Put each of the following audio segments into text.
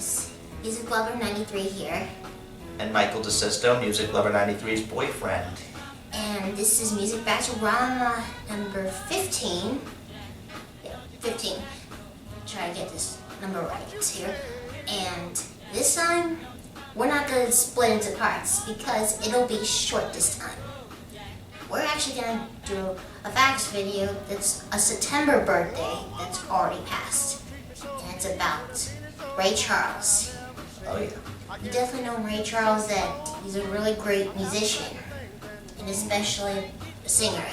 guys, Music Lover 93 here. And Michael DeSisto, Music Lover 93's boyfriend. And this is Music Facts-O-Rama number 15. Yeah, 15. Try to get this number right here. And this time, we're not going to split into parts because it'll be short this time. We're actually going to do a facts video that's a September birthday that's already passed. And it's about Ray Charles. Oh yeah. You definitely know Ray Charles, that he's a really great musician, and especially a singer.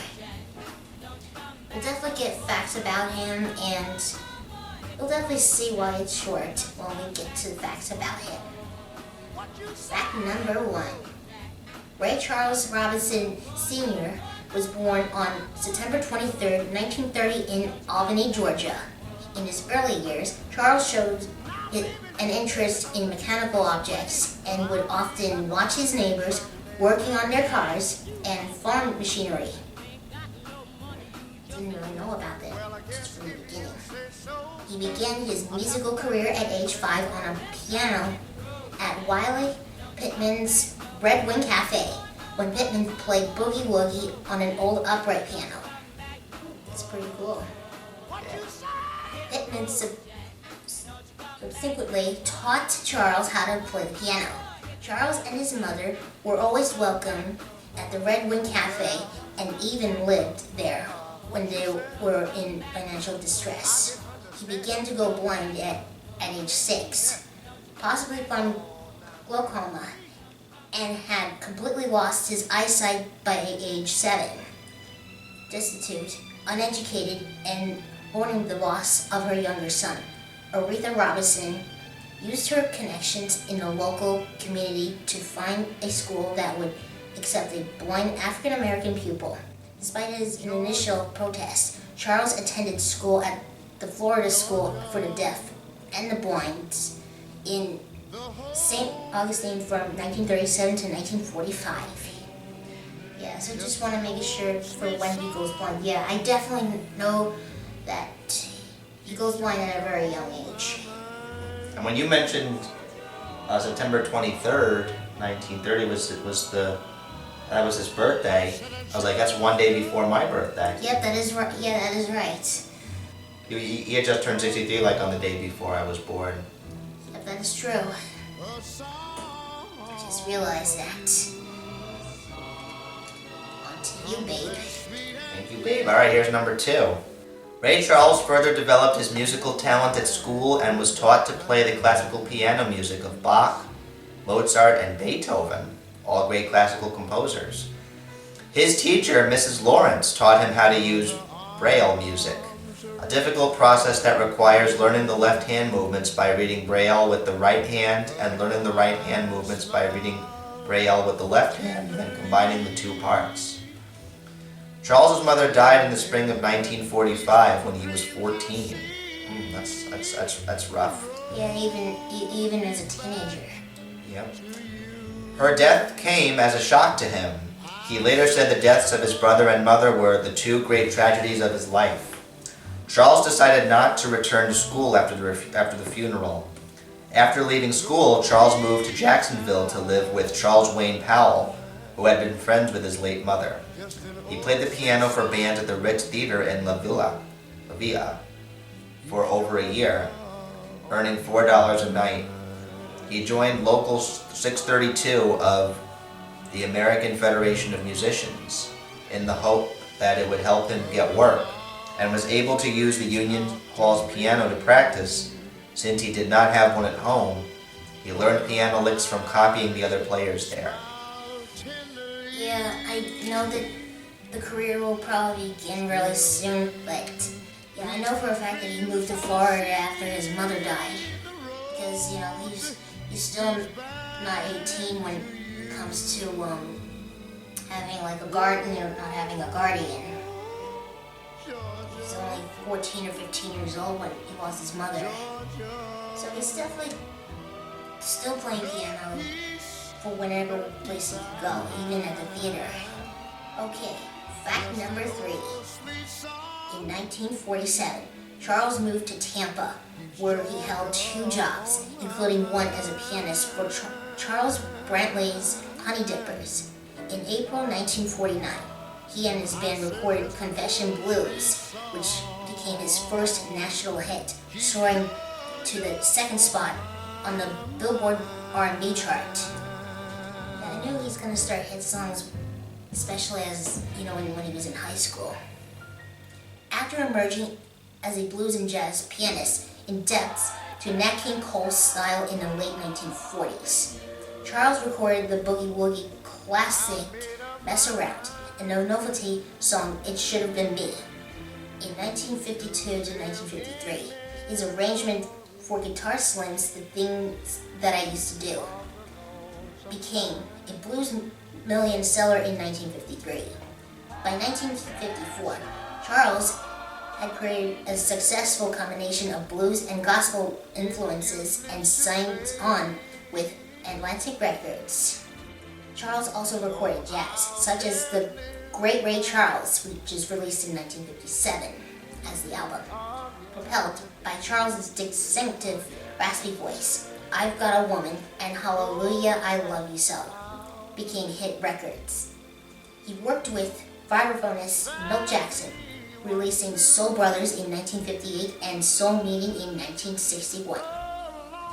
We'll definitely get facts about him, and you'll definitely see why it's short when we get to the facts about him. Fact number 1. Ray Charles Robinson Sr. was born on September 23, 1930 in Albany, Georgia. In his early years, Charles showed an interest in mechanical objects and would often watch his neighbors working on their cars and farm machinery. Didn't really know about that just from the beginning. He began his musical career at age 5 on a piano at Wiley Pittman's Red Wing Cafe, when Pittman played boogie woogie on an old upright piano. That's pretty cool. Pittman subsequently taught Charles how to play the piano. Charles and his mother were always welcome at the Red Wing Cafe and even lived there when they were in financial distress. He began to go blind at age 6, possibly from glaucoma, and had completely lost his eyesight by age 7. Destitute, uneducated, and mourning the loss of her younger son, Aretha Robinson used her connections in the local community to find a school that would accept a blind African-American pupil. Despite his initial protest, Charles attended school at the Florida School for the Deaf and the Blind in St. Augustine from 1937 to 1945. Yeah, so just want to make sure for when he goes blind. Yeah, I definitely know that he goes blind at a very young age. And when you mentioned September 23rd, 1930 that was his birthday, I was like, that's one day before my birthday. Yep, that is right. Yeah, that is right. He had just turned 63, like on the day before I was born. Yep, that is true. I just realized that. On to you, babe. Thank you, babe. Alright, here's number 2. Ray Charles further developed his musical talent at school and was taught to play the classical piano music of Bach, Mozart, and Beethoven, all great classical composers. His teacher, Mrs. Lawrence, taught him how to use Braille music, a difficult process that requires learning the left hand movements by reading Braille with the right hand and learning the right hand movements by reading Braille with the left hand and then combining the two parts. Charles's mother died in the spring of 1945 when he was 14. That's rough. Yeah, even as a teenager. Yep. Her death came as a shock to him. He later said the deaths of his brother and mother were the 2 great tragedies of his life. Charles decided not to return to school after the funeral. After leaving school, Charles moved to Jacksonville to live with Charles Wayne Powell, who had been friends with his late mother. He played the piano for bands at the Ritz Theater in La Villa for over a year, earning $4 a night. He joined Local 632 of the American Federation of Musicians in the hope that it would help him get work, and was able to use the Union Hall's piano to practice since he did not have one at home. He learned piano licks from copying the other players there. Yeah, I know that the career will probably begin really soon, but yeah, I know for a fact that he moved to Florida after his mother died. Because, you know, he's still not 18 when it comes to having like a guardian, not having a guardian. He's only 14 or 15 years old when he lost his mother. So he's definitely still playing piano for whenever place he could go, even at the theater. Okay, fact number 3. In 1947, Charles moved to Tampa, where he held 2 jobs, including one as a pianist for Charles Brantley's Honey Dippers. In April 1949, he and his band recorded Confession Blues, which became his first national hit, soaring to the 2nd spot on the Billboard R&B chart. I knew he's going to start hit songs, especially as, when he was in high school. After emerging as a blues and jazz pianist in depths to Nat King Cole's style in the late 1940s, Charles recorded the boogie-woogie classic Mess Around and the novelty song It Should Have Been Me. In 1952 to 1953, his arrangement for guitar slings, The Things That I Used to Do, became a blues million seller in 1953. By 1954, Charles had created a successful combination of blues and gospel influences and signed on with Atlantic Records. Charles also recorded jazz, such as The Great Ray Charles, which is released in 1957 as the album. Propelled by Charles's distinctive raspy voice, I've Got a Woman and Hallelujah I Love You So became hit records. He worked with vibraphonist Milt Jackson, releasing Soul Brothers in 1958 and Soul Meeting in 1961.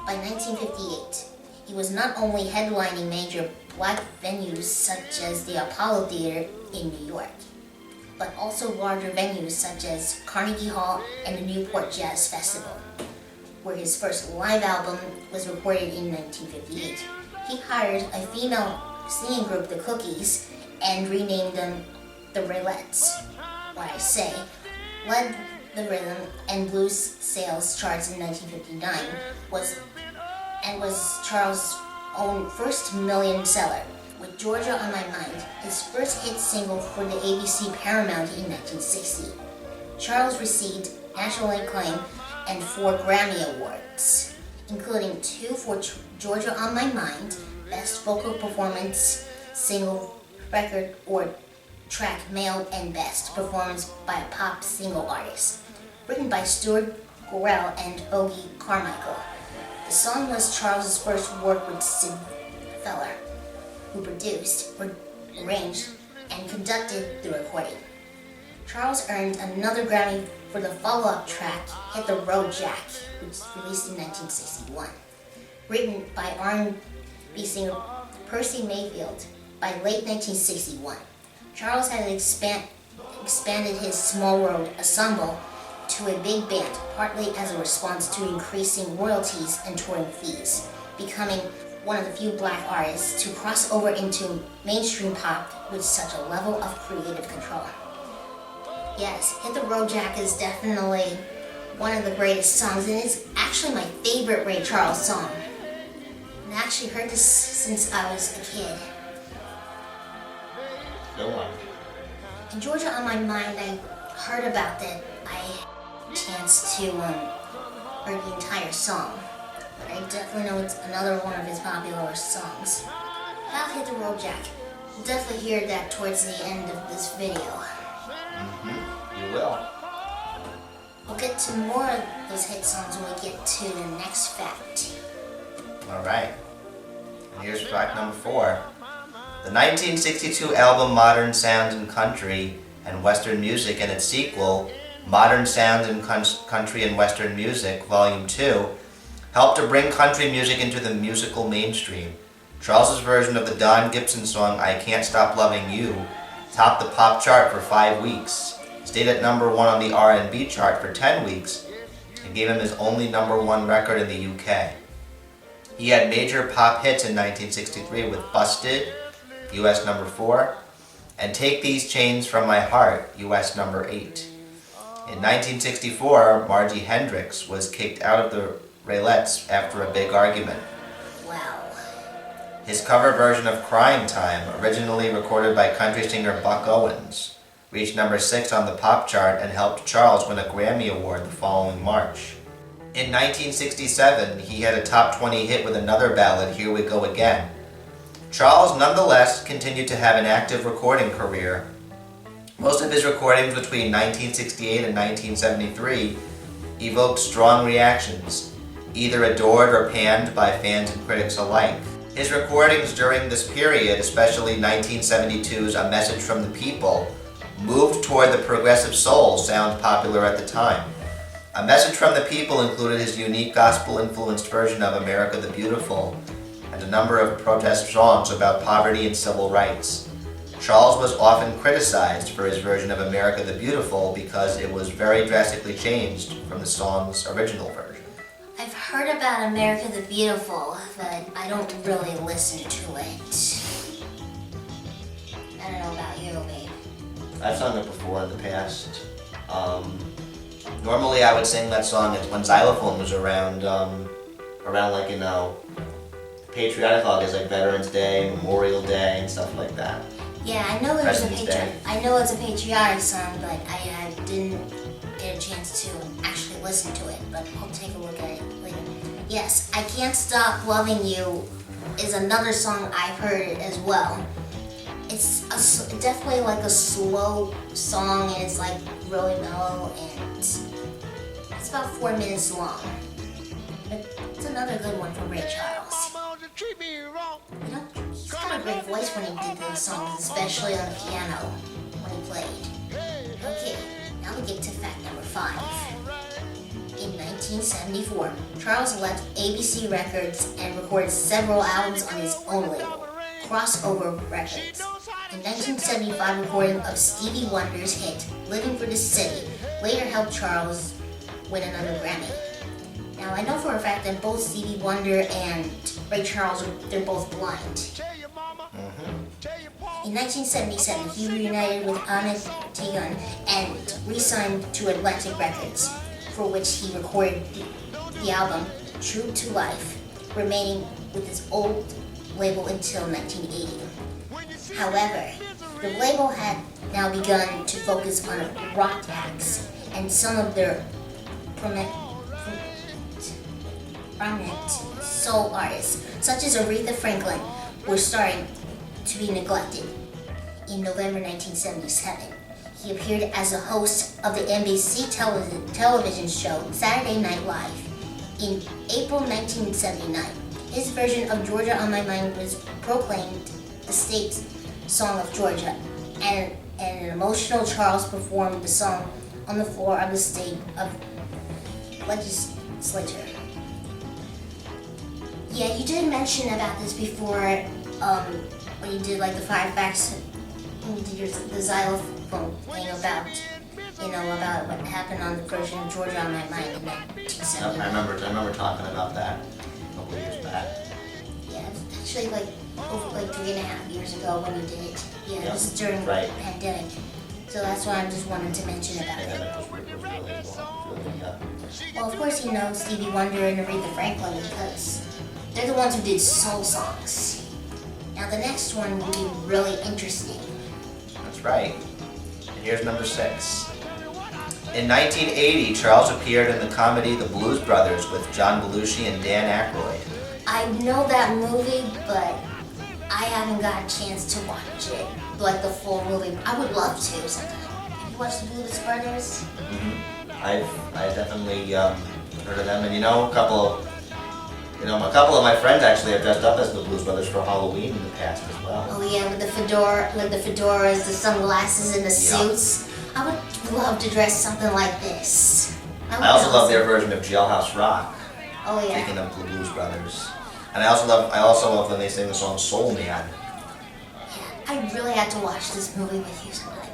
By 1958, he was not only headlining major black venues such as the Apollo Theater in New York, but also larger venues such as Carnegie Hall and the Newport Jazz Festival, where his first live album was recorded in 1958. He hired a female singing group, the Cookies, and renamed them the Raylettes. What I say, led the rhythm and blues sales charts in 1959 was Charles' own first million seller, with Georgia on My Mind, his first hit single for the ABC Paramount in 1960. Charles received national acclaim and 4 Grammy Awards, including 2 for Georgia on My Mind, Best Vocal Performance, Single, Record, or Track Male, and Best Performance by a Pop Single Artist, written by Stuart Gorell and Ogie Carmichael. The song was Charles' first work with Sid Feller, who produced, arranged, and conducted the recording. Charles earned another Grammy for the follow-up track, Hit the Road Jack, which was released in 1961. Written by R&B singer Percy Mayfield, by late 1961, Charles had expanded his Small World ensemble to a big band, partly as a response to increasing royalties and touring fees, becoming one of the few black artists to cross over into mainstream pop with such a level of creative control. Yes, Hit the Road Jack is definitely one of the greatest songs, and it's actually my favorite Ray Charles song. I actually heard this since I was a kid. Go on. In Georgia on My Mind, I heard about that. I had a chance to hear the entire song. But I definitely know it's another one of his popular songs. About Hit the Road Jack. You'll definitely hear that towards the end of this video. You will. We'll get to more of those hit songs when we get to the next fact. Alright. And here's fact number 4. The 1962 album Modern Sounds in Country and Western Music and its sequel, Modern Sounds in Country and Western Music, Volume 2, helped to bring country music into the musical mainstream. Charles's version of the Don Gibson song I Can't Stop Loving You topped the pop chart for 5 weeks, stayed at number 1 on the R&B chart for 10 weeks, and gave him his only number 1 record in the UK. He had major pop hits in 1963 with Busted, US number 4, and Take These Chains From My Heart, US number 8. In 1964, Margie Hendricks was kicked out of the Raylettes after a big argument. Wow. His cover version of Crying Time, originally recorded by country singer Buck Owens, reached number 6 on the pop chart and helped Charles win a Grammy Award the following March. In 1967, he had a top 20 hit with another ballad, Here We Go Again. Charles nonetheless continued to have an active recording career. Most of his recordings between 1968 and 1973 evoked strong reactions, either adored or panned by fans and critics alike. His recordings during this period, especially 1972's A Message from the People, moved toward the progressive soul sound popular at the time. A Message from the People included his unique gospel-influenced version of America the Beautiful and a number of protest songs about poverty and civil rights. Charles was often criticized for his version of America the Beautiful because it was very drastically changed from the song's original version. I've heard about America the Beautiful, but I don't really listen to it. I don't know about you, babe. I've sung it before in the past. Normally I would sing that song when xylophone was around like, patriotic holidays like Veterans Day, Memorial Day, and stuff like that. Yeah, I know it was a President's Day. I know it's a patriotic song, but I didn't get a chance to actually listen to it. But I'll take a look at it later. Yes, I Can't Stop Loving You is another song I've heard as well. It's definitely like a slow song, and it's like really mellow, and it's about 4 minutes long. But it's another good one from Ray Charles. You know, he's got a great voice when he did those songs, especially on the piano when he played. Okay, now we get to fact number 5. In 1974, Charles left ABC Records and recorded several albums on his own label, Crossover Records. The 1975 recording of Stevie Wonder's hit, Living for the City, later helped Charles win another Grammy. Now, I know for a fact that both Stevie Wonder and Ray Charles, they're both blind. In 1977, he reunited with Ahmet Tegun and re-signed to Atlantic Records, for which he recorded the album True to Life, remaining with his old label until 1980. However, the label had now begun to focus on rock acts, and some of their prominent soul artists, such as Aretha Franklin, were starting to be neglected. In November 1977, he appeared as a host of the NBC television show Saturday Night Live. In April 1979, his version of Georgia on My Mind was proclaimed the state's song of Georgia, and an emotional Charles performed the song on the floor of the state of legislature. Yeah, you did mention about this before when you did like the 5 facts, when you did the xylophone thing about what happened on the version of Georgia on My Mind in 1979. I remember talking about that a couple years back. Yeah, actually like over 3.5 years ago when you did it. Yeah, Yep. This is during Right. the pandemic. So that's why I just wanted to mention about it. That was really Well, of course you know Stevie Wonder and Aretha Franklin because they're the ones who did soul songs. Now the next one will be really interesting. That's right. And here's number 6. In 1980, Charles appeared in the comedy The Blues Brothers with John Belushi and Dan Aykroyd. I know that movie, but I haven't got a chance to watch it, like the full movie. I would love to sometime. Have you watched The Blues Brothers? I've definitely heard of them, and a couple of my friends actually have dressed up as the Blues Brothers for Halloween in the past as well. Oh yeah, with the fedoras, the sunglasses, and the suits. I would love to dress something like this. I also love their version of Jailhouse Rock. Oh yeah. Speaking of the Blues Brothers, and I also love when they sing the song Soul Man. Yeah, I really had to watch this movie with you sometime.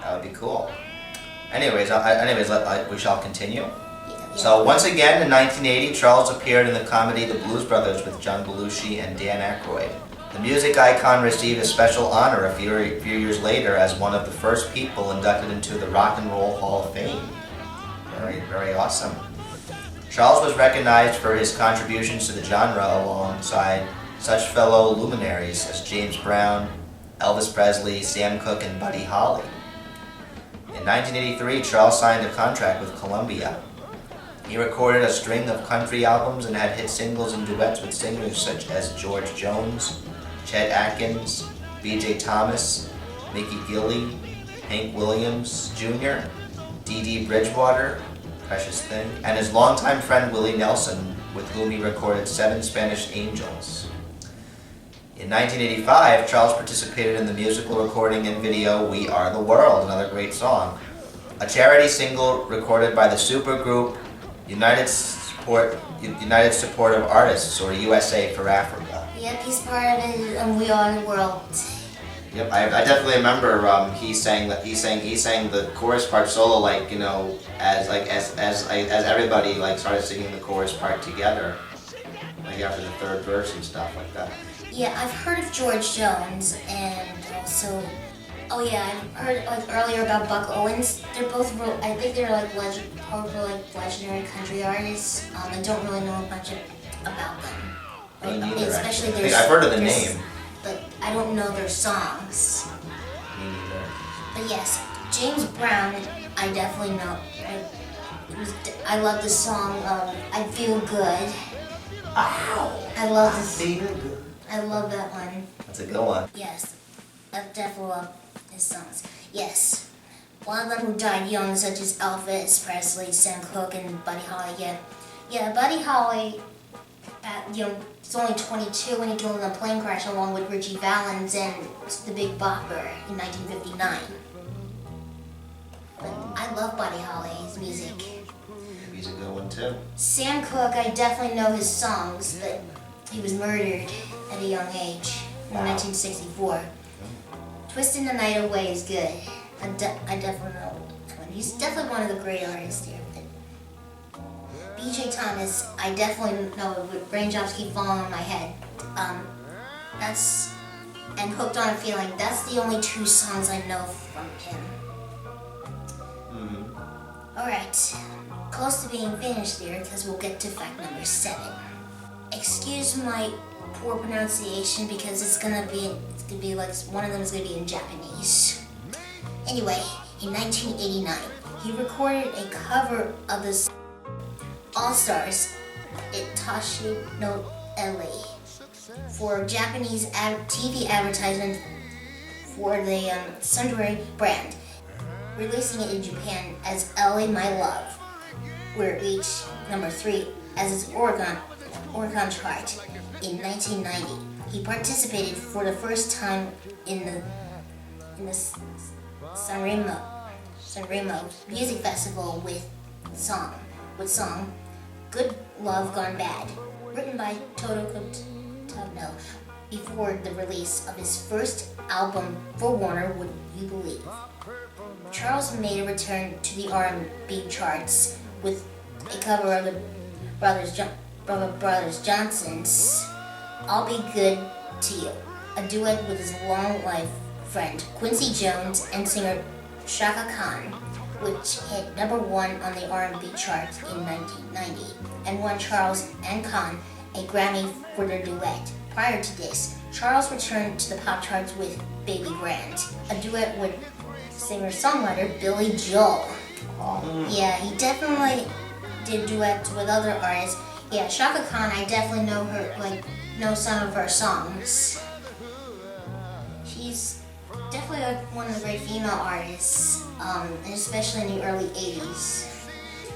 That would be cool. Anyways, we shall continue. Yeah. So once again, in 1980, Charles appeared in the comedy The Blues Brothers with John Belushi and Dan Aykroyd. The music icon received a special honor a few years later as one of the first people inducted into the Rock and Roll Hall of Fame. Very, very awesome. Charles was recognized for his contributions to the genre alongside such fellow luminaries as James Brown, Elvis Presley, Sam Cooke, and Buddy Holly. In 1983, Charles signed a contract with Columbia. He recorded a string of country albums and had hit singles and duets with singers such as George Jones, Chet Atkins, B.J. Thomas, Mickey Gilley, Hank Williams Jr., Dee Dee Bridgewater, Precious Thing, and his longtime friend Willie Nelson, with whom he recorded 7 Spanish Angels. In 1985, Charles participated in the musical recording and video We Are the World, another great song, a charity single recorded by the supergroup United Supportive Artists, or USA for Africa. Yep, he's part of it, and We Are the World. Yep, I definitely remember he sang the chorus part solo, like, you know, as everybody like started singing the chorus part together, like after the 3rd verse and stuff like that. Yeah, I've heard of George Jones, and also, oh yeah, I've heard like earlier about Buck Owens. They're both I think they're like legendary country artists. I don't really know much about them. Me neither, especially actually. I've heard of the name, but I don't know their songs. Me neither. But yes, James Brown, I definitely know. I love the song I Feel Good. Ow! I love this. Feel good. I love that one. That's a good one. Yes, I definitely love his songs. Yes, a lot of them who died young, such as Elvis Presley, Sam Cooke, and Buddy Holly. Yeah, Buddy Holly. He's only 22 when he killed in a plane crash along with Richie Valens and the Big Bopper in 1959. But I love Buddy Holly's music. He's a good one too. Sam Cooke, I definitely know his songs, but he was murdered at a young age in 1964. Twisting the Night Away is good. I definitely know that one. He's definitely one of the great artists here. B.J. Thomas, I definitely know Raindrops Keep Falling on My Head. And Hooked on a Feeling. That's the only 2 songs I know from him. Alright, close to being finished there because we'll get to fact number 7. Excuse my poor pronunciation because it's gonna be like one of them is gonna be in Japanese. Anyway, in 1989, he recorded a cover of the All-Stars, Itachi no LA, for Japanese TV advertisement for the Sundari brand, releasing it in Japan as LA My Love, where it reached number 3 as its Oricon chart in 1990. He participated for the first time in the Sanremo Music Festival with song Good Love Gone Bad, written by Toto Cutugno before the release of his first album for Warner, Would You Believe. Charles made a return to the R&B charts with a cover of the Brothers Johnson's I'll Be Good to You, a duet with his long-life friend Quincy Jones and singer Shaka Khan, which hit number 1 on the R&B chart in 1990 and won Charles and Khan a Grammy for their duet. Prior to this, Charles returned to the pop charts with Baby Grand, a duet with singer-songwriter Billy Joel. Yeah, he definitely did duets with other artists. Yeah, Shaka Khan, I definitely know some of her songs. She's definitely one of the great female artists, and especially in the early 80s.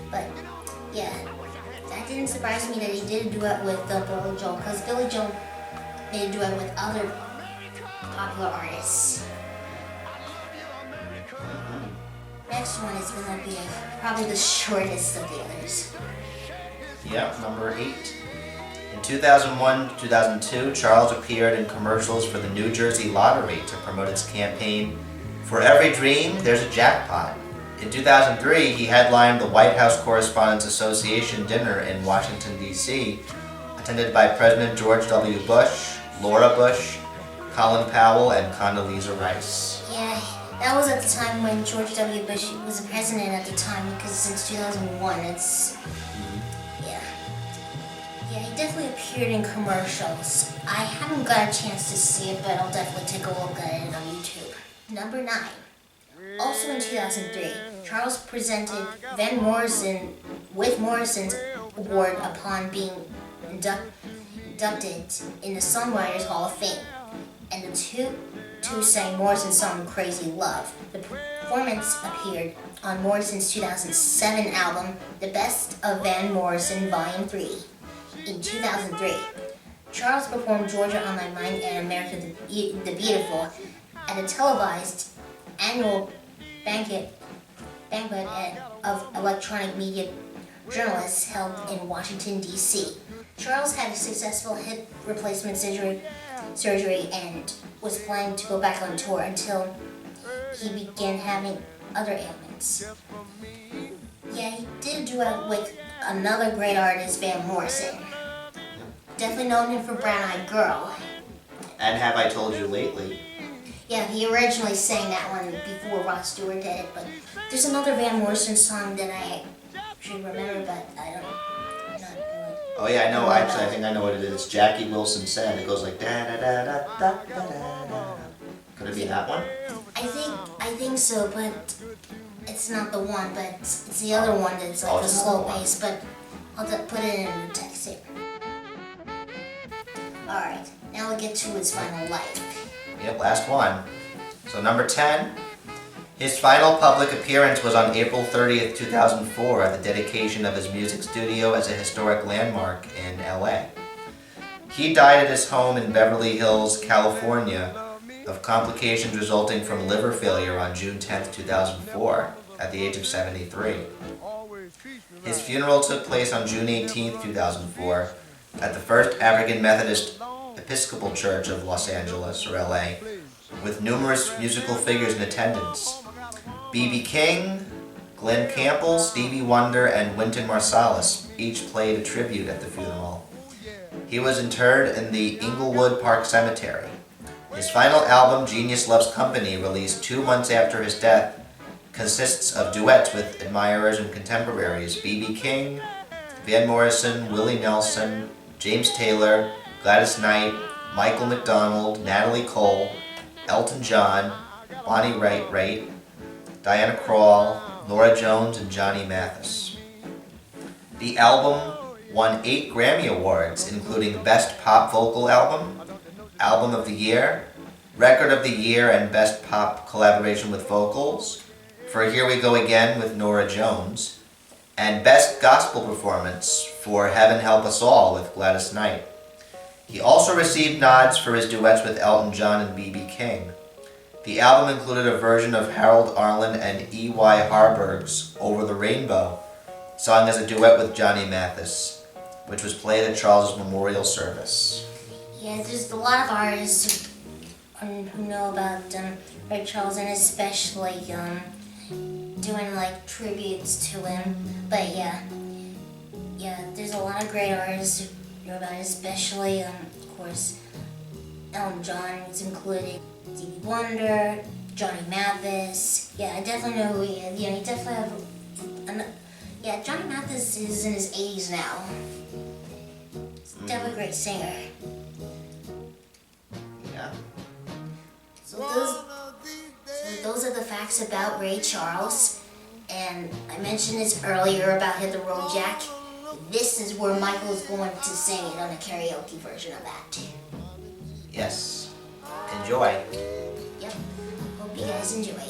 But yeah, that didn't surprise me that he did a duet with Billy Joel, because Billy Joel made a duet with other popular artists. Next one is going to be probably the shortest of the others. Yep, number 8. In 2001-2002, Charles appeared in commercials for the New Jersey Lottery to promote its campaign, For Every Dream, There's a Jackpot. In 2003, he headlined the White House Correspondents Association dinner in Washington, D.C., attended by President George W. Bush, Laura Bush, Colin Powell, and Condoleezza Rice. Yeah, that was at the time when George W. Bush was the president at the time, because since 2001, it's... Yeah, he definitely appeared in commercials. I haven't got a chance to see it, but I'll definitely take a look at it on YouTube. Number 9. Also in 2003, Charles presented Van Morrison with Morrison's Award upon being inducted in the Songwriters Hall of Fame. And the two sang Morrison's song Crazy Love. The performance appeared on Morrison's 2007 album, The Best of Van Morrison Volume 3. In 2003, Charles performed Georgia on My Mind and America the Beautiful at a televised annual banquet of electronic media journalists held in Washington, D.C. Charles had a successful hip replacement surgery and was planning to go back on tour until he began having other ailments. Yeah, he did a duet with another great artist, Van Morrison. Definitely known him for Brown Eyed Girl. And Have I Told You Lately? Yeah, he originally sang that one before Rod Stewart did it, but there's another Van Morrison song that I should remember, but I'm not really. Oh yeah, I know. Actually, I think I know what it is. Jackie Wilson Said. It goes like da da da da da da da. Could it be that one? I think so, but it's not the one. But it's the other one that's like the slow pace. But I'll put it in the text here. All right, now we'll get to his final life. Yep, last one. So number 10. His final public appearance was on April 30th, 2004 at the dedication of his music studio as a historic landmark in LA. He died at his home in Beverly Hills, California, of complications resulting from liver failure on June 10th, 2004 at the age of 73. His funeral took place on June 18th, 2004 at the First African Methodist Episcopal Church of Los Angeles, or LA, with numerous musical figures in attendance. B.B. King, Glenn Campbell, Stevie Wonder, and Wynton Marsalis each played a tribute at the funeral. He was interred in the Inglewood Park Cemetery. His final album, Genius Loves Company, released 2 months after his death, consists of duets with admirers and contemporaries B.B. King, Van Morrison, Willie Nelson, James Taylor, Gladys Knight, Michael McDonald, Natalie Cole, Elton John, Bonnie Raitt, Diana Krall, Norah Jones, and Johnny Mathis. The album won 8 Grammy Awards, including Best Pop Vocal Album, Album of the Year, Record of the Year, and Best Pop Collaboration with Vocals for Here We Go Again with Norah Jones, and Best Gospel Performance for Heaven Help Us All with Gladys Knight. He also received nods for his duets with Elton John and B.B. King. The album included a version of Harold Arlen and E.Y. Harburg's Over the Rainbow, sung as a duet with Johnny Mathis, which was played at Charles's memorial service. Yeah, there's a lot of artists who know about Ray Charles, and especially doing like tributes to him. But yeah, there's a lot of great artists who know about it, especially of course Elton John was included, Stevie Wonder, Johnny Mathis. Yeah, I definitely know who he is. He definitely have. Johnny Mathis is in his 80s now. He's definitely a great singer. Yeah. So those are the facts about Ray Charles. And I mentioned this earlier about Hit the Road Jack. This is where Michael is going to sing it on a karaoke version of that. Yes. Enjoy. Yep. Hope you guys enjoy it.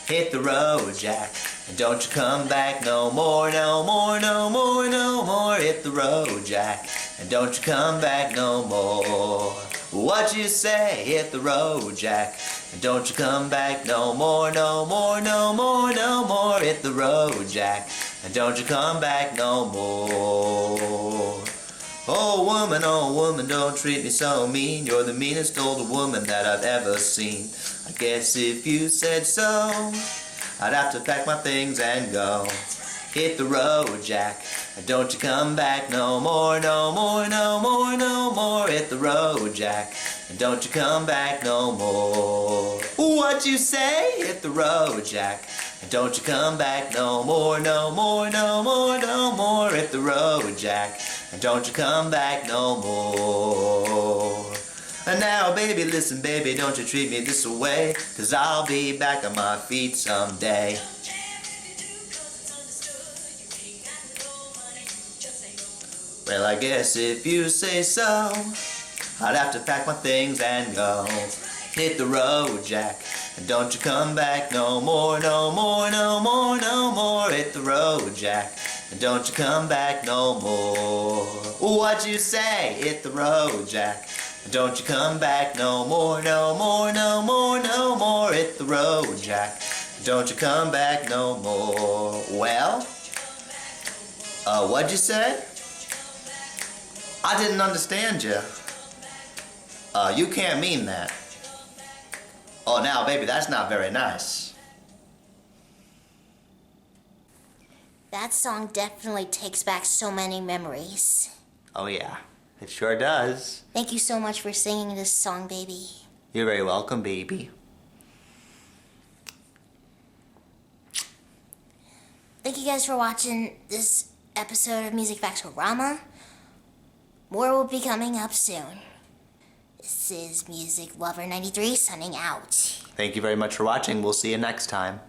Hit the road, Jack, and don't you come back no more, no more, no more, no more. Hit the road, Jack, and don't you come back no more. What you say? Hit the road, Jack, and don't you come back no more, no more, no more, no more. Hit the road, Jack, and don't you come back no more. Oh woman, don't treat me so mean. You're the meanest older woman that I've ever seen. I guess if you said so, I'd have to pack my things and go. Hit the road, Jack, and don't you come back no more, no more, no more, no more. Hit the road, Jack, and don't you come back no more. What you say? Hit the road, Jack, and don't you come back no more, no more, no more, no more. Hit the road, Jack, and don't you come back no more. And now, baby, listen, baby, don't you treat me this way, 'cause I'll be back on my feet someday. Well, I guess if you say so, I'd have to pack my things and go. Hit the road, Jack, and don't you come back no more, no more, no more, no more. Hit the road, Jack, and don't you come back no more. What'd you say? Hit the road, Jack, and don't you come back no more, no more, no more, no more. Hit the road, Jack, and don't you come back no more. Well, what'd you say? I didn't understand you. You can't mean that. Oh, now, baby, that's not very nice. That song definitely takes back so many memories. Oh, yeah, it sure does. Thank you so much for singing this song, baby. You're very welcome, baby. Thank you guys for watching this episode of Music Facts-O-Rama. More will be coming up soon. This is Music Lover 93 signing out. Thank you very much for watching. We'll see you next time.